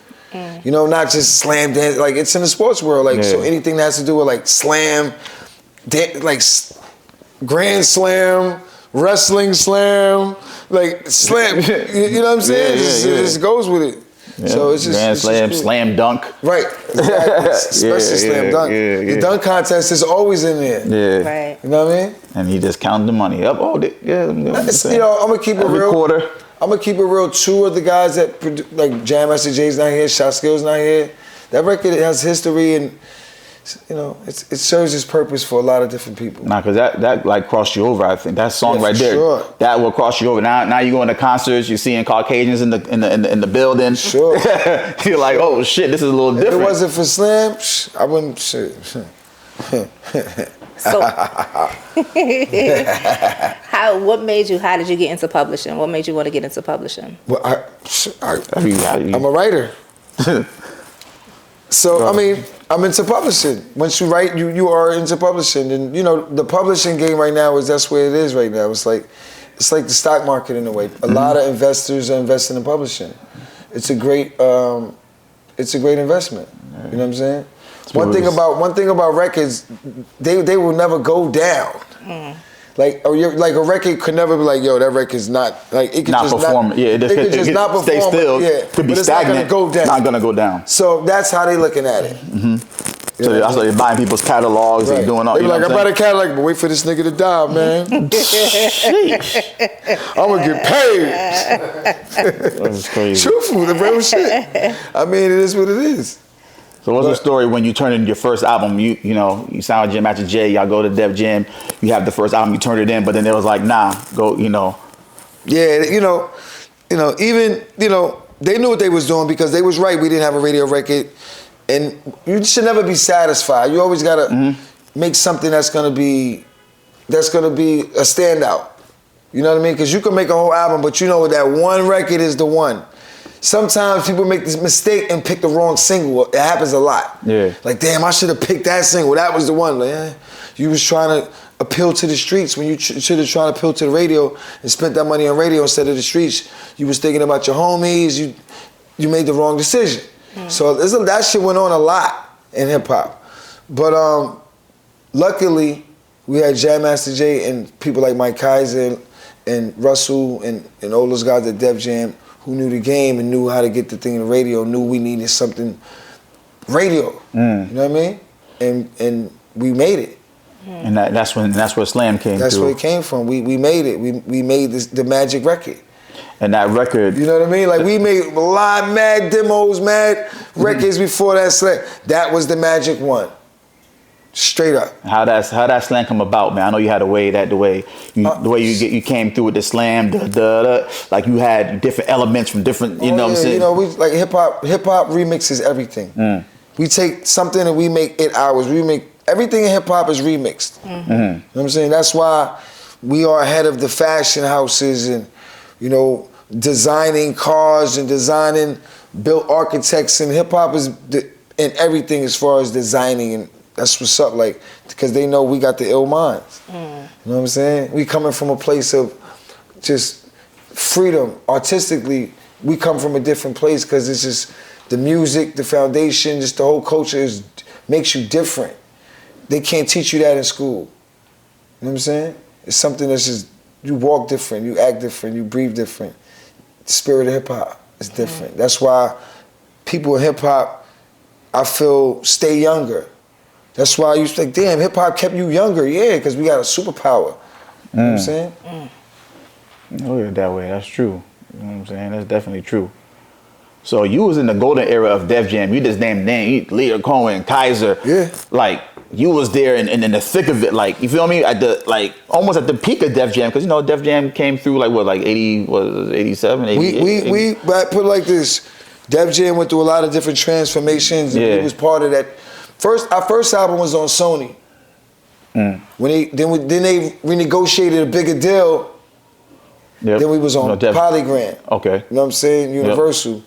You know, not just slam dance, like it's in the sports world. Like so anything that has to do with like slam, like grand slam, wrestling slam, like slam. You know what I'm saying? It just goes with it. So it's just Grand it's Slam, just cool. slam dunk. Right, exactly. Especially slam dunk. The dunk contest is always in there. Yeah. Right. You know what I mean? And he just counted the money up. Oh, yeah. You know, I'm gonna keep it Every real. quarter. I'm gonna keep it real. Two of the guys that like Jam Master Jay's not here, Shot Skill's not here. That record has history, and you know, it serves its purpose for a lot of different people. Nah, cause that like crossed you over. I think that song right there, sure. that will cross you over. Now you going to concerts, you're seeing Caucasians in the building. Sure. You're like, oh shit, this is a little If different. it wasn't for Slam, I wouldn't. Shit. So, what made you? How did you get into publishing? What made you want to get into publishing? Well, I'm I'm a writer. So I mean, I'm into publishing. Once you write, you are into publishing, and you know the publishing game right now that's where it is right now. It's like the stock market in a way. A lot of investors are investing in publishing. It's a great investment. You know what I'm saying? One thing about records, they will never go down. Like a record could never be like, yo, that record's not like it could not just perform. not. Yeah, it could just not perform. Stay still. Yeah, Could be but it's stagnant. not gonna go down. Not gonna go down. So that's how they looking at it. So that's why they're buying people's catalogs and doing all. They be You know like, I what bought a catalog, but wait for this nigga to die, man. I'm gonna get paid. That's crazy. Truthful, the real shit. I mean, it is what it is. So what's the story when you turn in your first album? You sound Jam Master Jay, y'all go to Def Jam, you have the first album, you turned it in, but then it was like, nah, go, Yeah, even, they knew what they was doing because they was right. We didn't have a radio record. And you should never be satisfied. You always gotta make something that's gonna be a standout. You know what I mean? Because you can make a whole album, but you know that one record is the one. Sometimes people make this mistake and pick the wrong single. It happens a lot. Yeah. Like, damn, I should have picked that single. That was the one. Like, you was trying to appeal to the streets when you should have tried to appeal to the radio and spent that money on radio instead of the streets. You was thinking about your homies. You made the wrong decision. So that shit went on a lot in hip hop. But luckily, we had Jam Master Jay and people like Mike Kaiser and Russell and all those guys at Def Jam who knew the game and knew how to get the thing in the radio, knew we needed something radio. You know what I mean? And we made it. And that's where Slam came That's through. where it came from. We made it. We made the magic record. And that record, You know what I mean? Like we made a lot, mad demos, mad records before that Slam. That was the magic one. Straight up. how that Slam come about, man? I know you had the way you came through with the Slam, like you had different elements from different, what I'm saying? We like hip hop remixes everything. We take something and we make it ours. We make everything in hip hop is remixed. You know what I'm saying? That's why we are ahead of the fashion houses and designing cars and designing built architects, and hip hop is in everything as far as designing, and that's what's up, like, because they know we got the ill minds. You know what I'm saying? We coming from a place of just freedom. Artistically, we come from a different place because it's just the music, the foundation, just the whole culture makes you different. They can't teach you that in school. You know what I'm saying? It's something that's just, you walk different, you act different, you breathe different. The spirit of hip hop is different. That's why people in hip hop, I feel, stay younger. That's why you think, damn, hip hop kept you younger. Yeah, because we got a superpower. You know what I'm saying? Look at it that way. That's true. You know what I'm saying? That's definitely true. So you was in the golden era of Def Jam. You just named names, Leah Cohen, Kaiser. Yeah. Like you was there and in the thick of it. Like you feel me? At the almost at the peak of Def Jam, because Def Jam came through like 87, 88? We put it like this. Def Jam went through a lot of different transformations. And we was part of that. Our first album was on Sony. When they renegotiated a bigger deal. Yep. Then we was on Polygram. Okay. You know what I'm saying? Universal. Yep.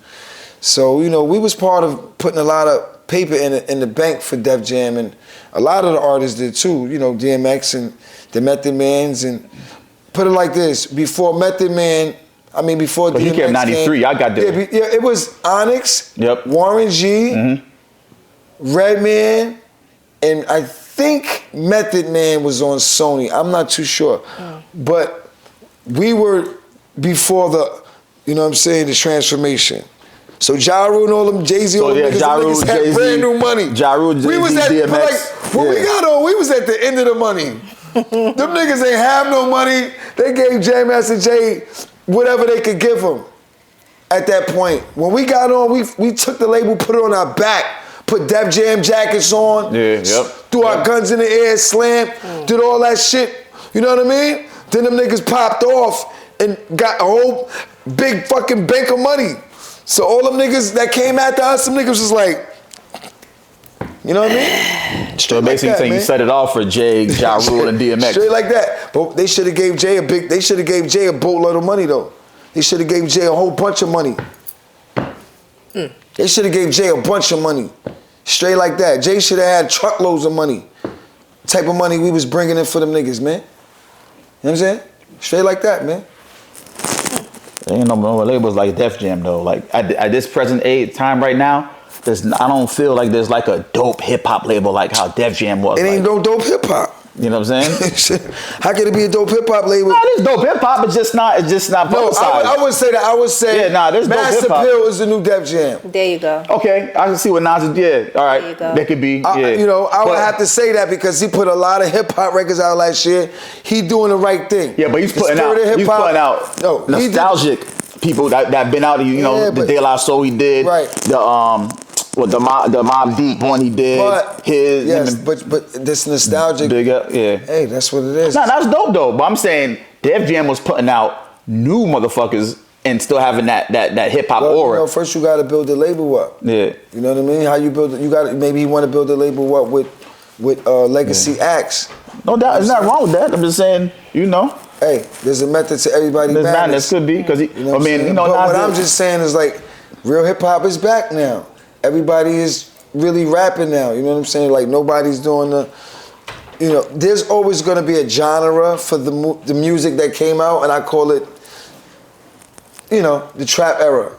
So, we was part of putting a lot of paper in the bank for Def Jam, and a lot of the artists did too. DMX and the Method Mans, and put it like this, before Method Man, before but DMX he came 93, I got there. Yeah, it was Onyx, yep. Warren G, Redman, and I think Method Man was on Sony. I'm not too sure. But we were before the, the transformation. So Ja Rule and all them Jay-Z, all them niggas, Ja them Rule, niggas had Jay-Z, brand new money. Ja Rule, Jay-Z, we was at, DMX. like, when we got on, we was at the end of the money. Them niggas ain't have no money. They gave J Master Jay whatever they could give him at that point. When we got on, we took the label, put it on our back, put Def Jam jackets on, threw our guns in the air, slammed, did all that shit. You know what I mean? Then them niggas popped off and got a whole big fucking bank of money. So all them niggas that came after us, them niggas was like, you know what I mean? So basically saying you set it off for Jay, Ja Rule, and DMX. Straight like that. But they should have gave Jay a boatload of money though. They should have gave Jay a whole bunch of money. They should have gave Jay a bunch of money. Straight like that. Jay should have had truckloads of money. Type of money we was bringing in for them niggas, man. You know what I'm saying? Straight like that, man. There ain't no labels like Def Jam though. Like at this present time right now, I don't feel like there's like a dope hip hop label like how Def Jam was. It ain't no dope hip hop. You know what I'm saying? How can it be a dope hip hop label? No, there's dope hip hop, but it's just not publicized. I would say that. I would say there's Mass dope hip hop. Appeal is the new Def Jam. There you go. Okay, I can see what Nas did. All right, There you go. that could be. I would have to say that because he put a lot of hip hop records out last year. He doing the right thing. Yeah, but he's putting out nostalgic people that been out. The De La Soul he did. Right. The Mob Deep one he did. But this nostalgic. Big up, yeah. Hey, that's what it is. Nah, that's dope though. But I'm saying Def Jam was putting out new motherfuckers and still having that hip hop aura. First you got to build the label up. Yeah. You know what I mean? How you build it? You got maybe you want to build the label up with legacy acts. No doubt, there's nothing wrong with that. I'm just saying, Hey, there's a method to everybody's madness. There could be because what I'm just saying is like real hip hop is back now. Everybody is really rapping now. You know what I'm saying? Like nobody's doing there's always going to be a genre for the music that came out, and I call it, the trap era.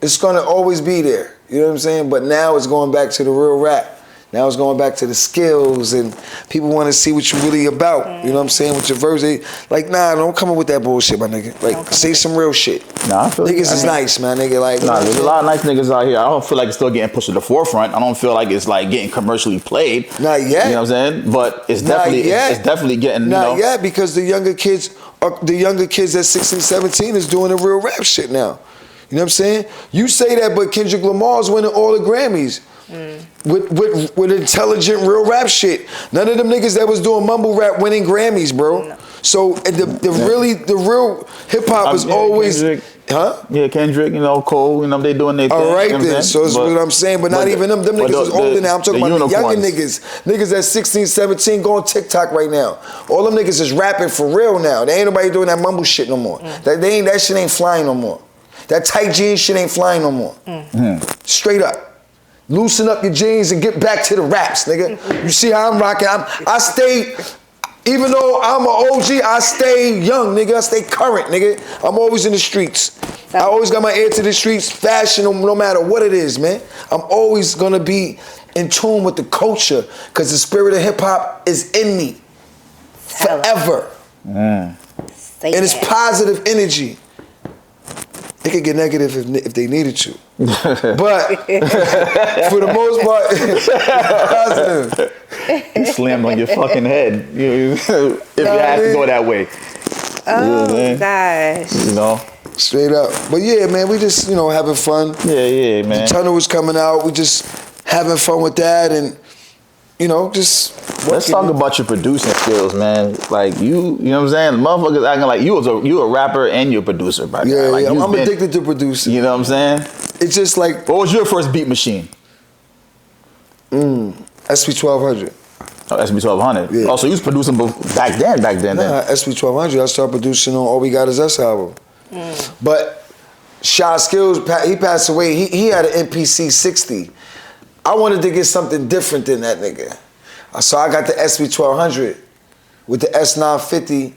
It's going to always be there. You know what I'm saying? But now it's going back to the real rap. Now it's going back to the skills, and people want to see what you're really about. You know what I'm saying? With your verse, don't come up with that bullshit, my nigga. Like, say some real shit. Nah, I feel niggas is nice, man. Nigga, like, there's a lot of nice niggas out here. I don't feel like it's still getting pushed to the forefront. I don't feel like it's like getting commercially played. Not yet. You know what I'm saying? But it's definitely getting. Not yet, because the younger kids at 16, 17 is doing the real rap shit now. You know what I'm saying? You say that, but Kendrick Lamar's winning all the Grammys. With intelligent real rap shit. None of them niggas that was doing mumble rap winning Grammys, bro. No. So the real hip hop is always Kendrick. Huh? Yeah, Kendrick, Cole, they doing their thing. All right then. So that's what I'm saying. But not even them. Them niggas is older now. I'm talking about the younger niggas. Niggas at 16, 17 go on TikTok right now. All them niggas is rapping for real now. There ain't nobody doing that mumble shit no more. That shit ain't flying no more. That tight jeans shit ain't flying no more. Straight up. Loosen up your jeans and get back to the raps, nigga. You see how I'm rocking? I stay, even though I'm an OG, I stay young, nigga. I stay current, nigga. I'm always in the streets. I always got my ear to the streets, fashion, no matter what it is, man. I'm always gonna be in tune with the culture, because the spirit of hip hop is in me forever. And it's positive energy. It could get negative if they needed to. But for the most part, it's positive. You slammed on your fucking head. If you had to go that way. Oh, gosh. Straight up. But yeah, man, we just, having fun. Yeah, man. The tunnel was coming out. We just having fun with that, and just working. Let's talk about your producing skills, man. Like you know what I'm saying? The motherfuckers acting like you a rapper and you're a producer, by the way. Yeah, I'm addicted to producing. You know what I'm saying? It's just like, what was your first beat machine? SP1200. Oh, SP1200. Yeah. Oh, so you was producing back then. Nah, SP1200. I started producing on All We Got Is Us album. But Shy Skills, he passed away. He had an MPC 60. I wanted to get something different than that nigga. So I got the SP1200 with the S950,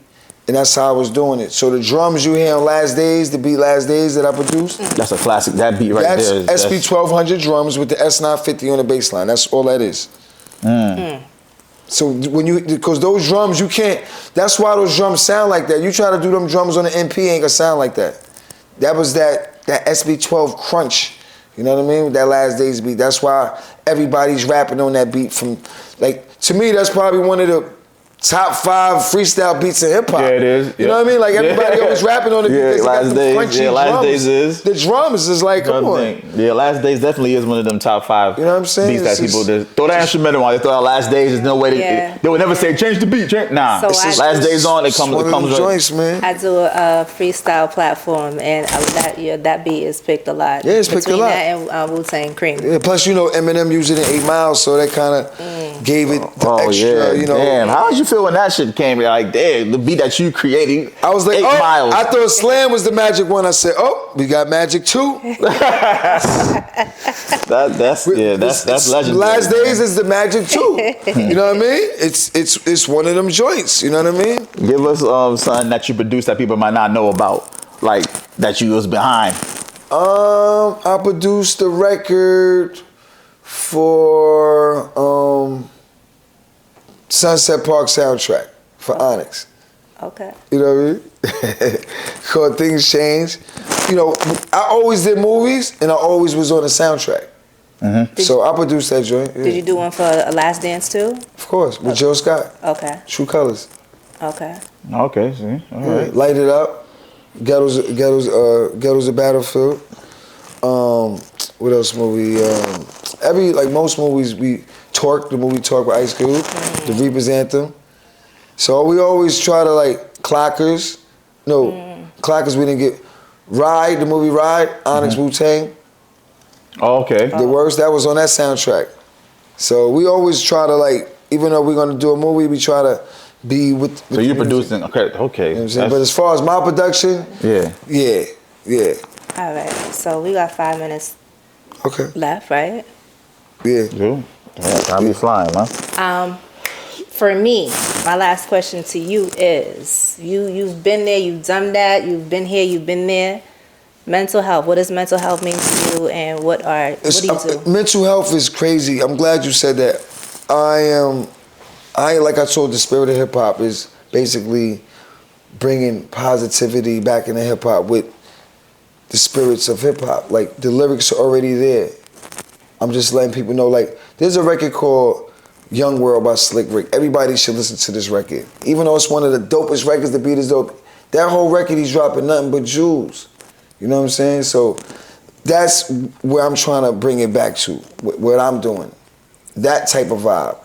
and that's how I was doing it. So the drums you hear on Last Days, the beat Last Days that I produced. That's a classic. That beat right there. That's SP1200 drums with the S950 on the bass line. That's all that is. So because those drums, you can't, that's why those drums sound like that. You try to do them drums on the MP, ain't gonna sound like that. That was that SB12 crunch You know what I mean? With that Last Days beat. That's why everybody's rapping on that beat. From like, to me, that's probably one of the top 5 freestyle beats in hip hop. Yeah, it is. You know what I mean? Like everybody always rapping on the beat. Yeah, because they got Last them Days. crunchy Yeah, Last drums. Days is. The drums is like, come on. Yeah, Last Days definitely is one of them top 5 You know what I'm saying? beats that It's people just- throw that instrumental on. They throw out Last Days. There's no way Yeah. they would never say change the beat. Nah, So it's just I- Last Days on. It It's comes. one It of them comes. joints, man. I do a freestyle platform, and that beat is picked a lot. Yeah, it's picked a Between lot. that and Wu-Tang Cream. Yeah, plus, you know, Eminem used it in 8 Mile, so that kind of gave it the Oh extra, yeah, you know. damn. How did you feel when that shit came? You're like, damn, the beat that you created. I was like, 8 oh, miles. I thought Slam was the magic one. I said, oh, we got Magic 2. That's legendary. Last Days is the Magic 2. You know what I mean? It's one of them joints. You know what I mean? Give us something that you produced that people might not know about, like that you was behind. I produced the record for Sunset Park soundtrack for Onyx. Okay. You know what I mean? Called Things Change. You know, I always did movies and I always was on the soundtrack. So I produced that joint. Yeah. Did you do one for Last Dance too? Of course, with Joe Scott. Okay. True Colors. Okay. Okay, see, all Yeah. right. Light It Up. Ghetto's a Battlefield. What else movie? Most movies, the movie Torque with Ice Cube, the Reaper's Anthem. So we always try to Clockers. No, Clockers we didn't get. Ride, the movie Ride, Onyx Wu-Tang. Oh, okay. The worst, that was on that soundtrack. So we always try to even though we're gonna do a movie, we try to be with So you the music. producing? Okay. You know what I'm saying? That's- But as far as my production, yeah. yeah. All right. So we got 5 minutes Okay. left, right? Yeah. Cool. Yeah, I'll be flying, man. For me, my last question to you is: you've been there, you've done that, you've been here, you've been there. Mental health. What does mental health mean to you, and what do you do? Mental health is crazy. I'm glad you said that. Like I told, the spirit of hip hop is basically bringing positivity back into hip hop with the spirits of hip hop. Like the lyrics are already there. I'm just letting people know. There's a record called Young World by Slick Rick. Everybody should listen to this record. Even though it's one of the dopest records, the beat is dope. That whole record, he's dropping nothing but jewels. You know what I'm saying? So that's where I'm trying to bring it back to, what I'm doing. That type of vibe.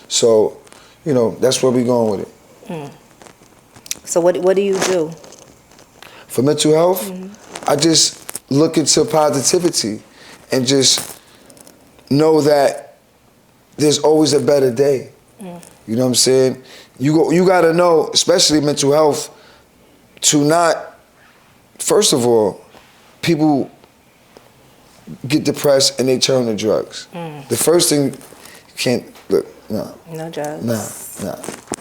So, that's where we going with it. So what do you do? For mental health, I just look into positivity and just know that there's always a better day. You know what I'm saying? You gotta know, especially mental health, to not, first of all, people get depressed and they turn to drugs. The first thing, you can't, look, no. No drugs. Nah.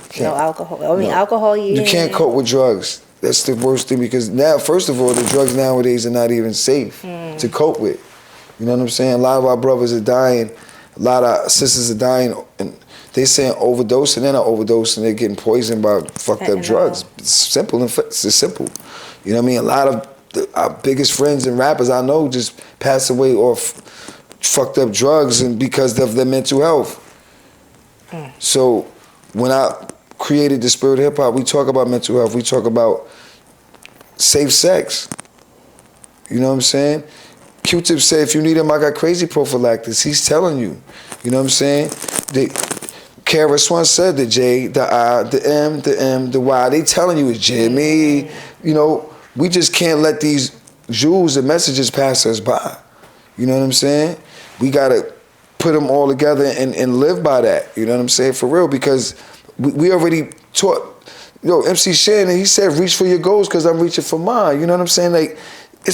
Can't. No alcohol. Alcohol. You can't cope with drugs. That's the worst thing because now, first of all, the drugs nowadays are not even safe to cope with. You know what I'm saying? A lot of our brothers are dying. A lot of our sisters are dying. And they saying overdosing. They're not overdosing. They're getting poisoned by fucked up drugs. It's simple. It's just simple. You know what I mean? A lot of our biggest friends and rappers I know just passed away off fucked up drugs and because of their mental health. So when I created the Spirit of Hip Hop, we talk about mental health. We talk about safe sex. You know what I'm saying? Q-Tip said, if you need him, I got crazy prophylactics. He's telling you. You know what I'm saying? Kara Swan said the J, the I, the M, the M, the Y. They telling you it's Jimmy. You know, we just can't let these jewels and messages pass us by. You know what I'm saying? We got to put them all together and live by that. You know what I'm saying? For real, because we already taught, MC Shannon, he said, reach for your goals because I'm reaching for mine. You know what I'm saying?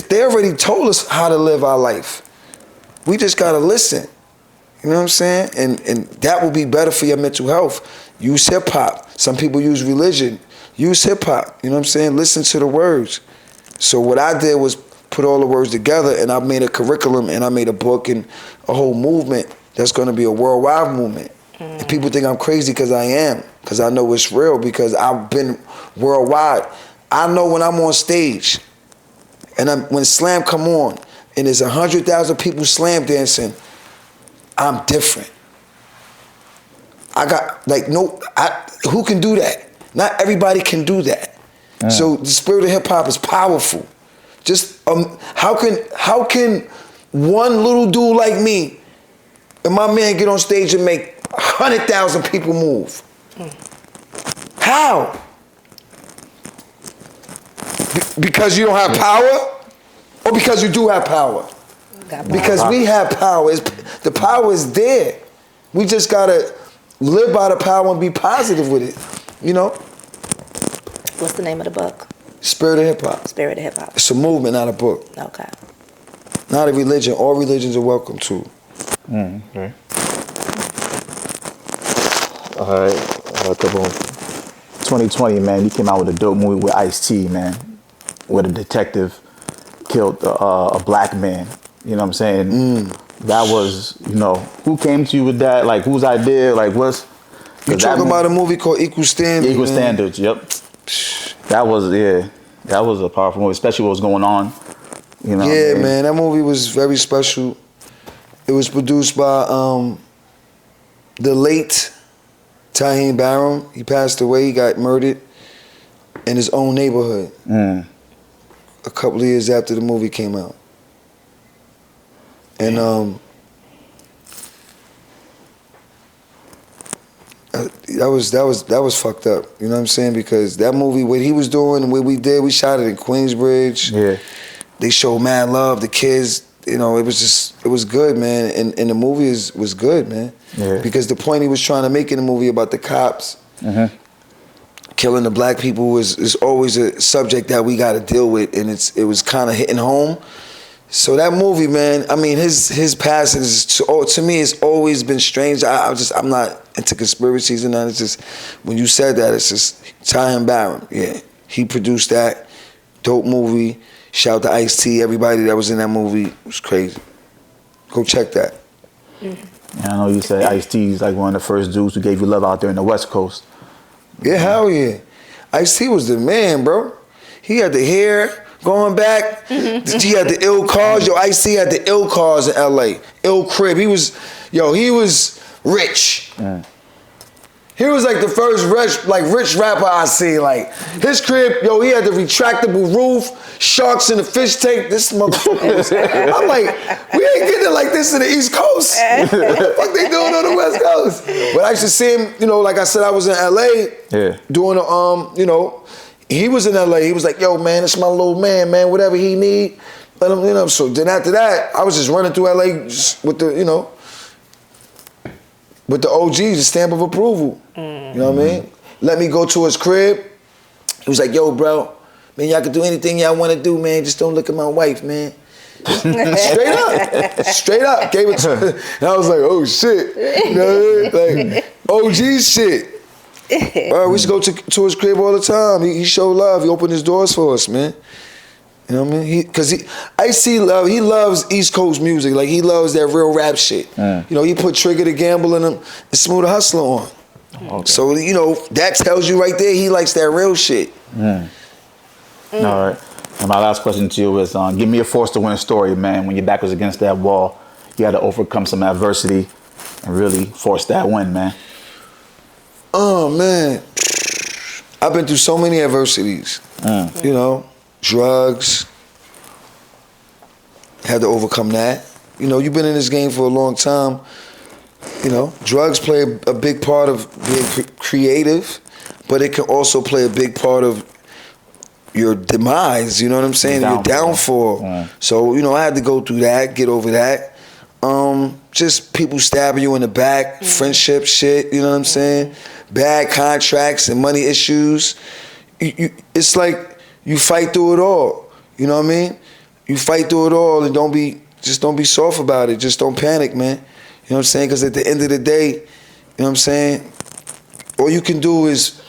They already told us how to live our life. We just got to listen. You know what I'm saying? And that will be better for your mental health. Use hip hop. Some people use religion. Use hip hop. You know what I'm saying? Listen to the words. So what I did was put all the words together and I made a curriculum and I made a book and a whole movement that's going to be a worldwide movement. And people think I'm crazy because I am, because I know it's real, because I've been worldwide. I know when I'm on stage and when Slam come on and there's 100,000 people slam dancing, I'm different. I got like who can do that? Not everybody can do that. So the spirit of hip hop is powerful. Just how can one little dude like me and my man get on stage and make 100,000 people move? How? Because you don't have power, or because you do have power? Because we have power. The power is there. We just gotta live by the power and be positive with it. You know? What's the name of the book? Spirit of Hip Hop. Spirit of Hip Hop. It's a movement, not a book. Okay. Not a religion. All religions are welcome to. Okay. All right. Couple. 2020, man. You came out with a dope movie with Ice-T, man, where the detective killed a black man. You know what I'm saying? That was, who came to you with that? Like, whose idea? Like, what's... You talking about a movie called Equal Standards? Equal Standards, yep. That was a powerful movie, especially what was going on. You know what I mean? Man, that movie was very special. It was produced by the late Tahim Barham. He passed away. He got murdered in his own neighborhood a couple of years after the movie came out. And that was fucked up. You know what I'm saying? Because that movie, what he was doing and what we did, we shot it in Queensbridge. Yeah. They showed mad love. The kids, it was good, man. And the movie was good, man. Yeah. Because the point he was trying to make in the movie about the cops killing the black people is always a subject that we got to deal with, and it was kind of hitting home. So that movie, man, I mean, his passing is, to me, it's always been strange. I'm not into conspiracies and that. It's just, when you said that, it's just Tahim Barham. Yeah, he produced that dope movie. Shout out to Ice-T, everybody that was in that movie. It was crazy. Go check that. Yeah, I know you said Ice-T is like one of the first dudes who gave you love out there in the West Coast. Yeah, hell yeah. Ice-T was the man, bro. He had the hair going back. He had the ill cars. Yo, Ice-T had the ill cars in LA. Ill crib. He was rich. He was like the first rich rapper I see. Like, his crib, he had the retractable roof, sharks in the fish tank. This motherfucker. I'm like, we ain't getting it like this in the East Coast. What the fuck they doing on the West Coast? But I used to see him, like I said, I was in LA doing he was in LA. He was like, yo, man, it's my little man, whatever he need, let him, So then after that, I was just running through LA just with the, with the OG, the stamp of approval. You know what I mean? Let me go to his crib. He was like, yo, bro, man, y'all can do anything y'all want to do, man. Just don't look at my wife, man. Straight up. Gave it to her. And I was like, oh, shit. You know what I mean? Like, OG shit. Bro, we used to go to his crib all the time. He showed love. He opened his doors for us, man. You know what I mean? He loves East Coast music. Like, he loves that real rap shit. He put Trigger the Gamble in him and Smooth the Hustler on. Okay. So, that tells you right there he likes that real shit. All right. And my last question to you is, give me a force to win story, man. When your back was against that wall, you had to overcome some adversity and really force that win, man. Oh, man. I've been through so many adversities. Drugs. Had to overcome that. You've been in this game for a long time. Drugs play a big part of being creative, but it can also play a big part of your demise, you know what I'm saying? Your downfall. So, I had to go through that, get over that. Just people stabbing you in the back, friendship shit, you know what I'm saying? Bad contracts and money issues. It's like you fight through it all, you know what I mean? You fight through it all and don't be soft about it. Just don't panic, man. You know what I'm saying? Because at the end of the day, you know what I'm saying? All you can do is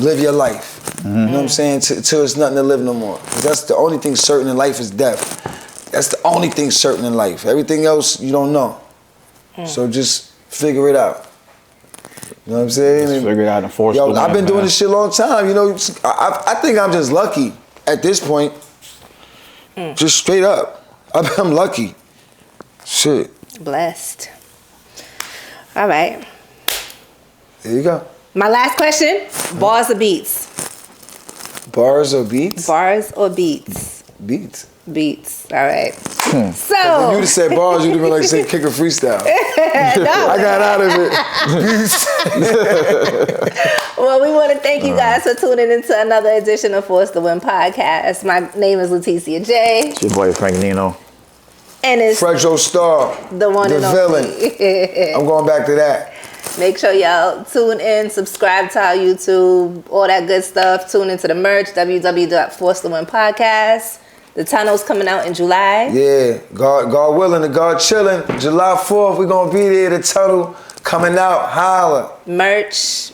live your life. You know what I'm saying? Till it's nothing to live no more. That's the only thing certain in life is death. That's the only thing certain in life. Everything else, you don't know. So just figure it out. You know what I'm saying? Just figure it out and force it. I've been doing this shit a long time. I think I'm just lucky at this point. Just straight up. I'm lucky. Shit. Blessed. All right. There you go. My last question: bars or beats? Bars or beats? Bars or beats? Beats. Beats. All right. When you'd So have said bars, you'd have been like, say, kick a freestyle. I got out of it. Beats. well, we want to thank you guys for tuning into another edition of Force to Win podcast. My name is Leticia J. It's your boy Frank Nino. And it's Fredro Starr. the one the and villain. only. I'm going back to that. Make sure y'all tune in, subscribe to our YouTube, all that good stuff. Tune into the merch, www.forcetowinpodcast. The tunnel's coming out in July. Yeah, God willing and God chilling. July 4th, we're going to be there. The tunnel coming out. Holla. Merch.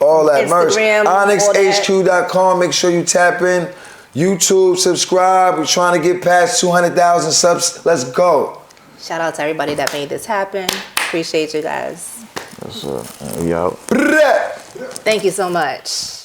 All that Instagram, merch. all that. OnyxHQ.com. Make sure you tap in. YouTube, subscribe. We're trying to get past 200,000 subs. Let's go. Shout out to everybody that made this happen. Appreciate you guys. We out. Brrrah. Thank you so much.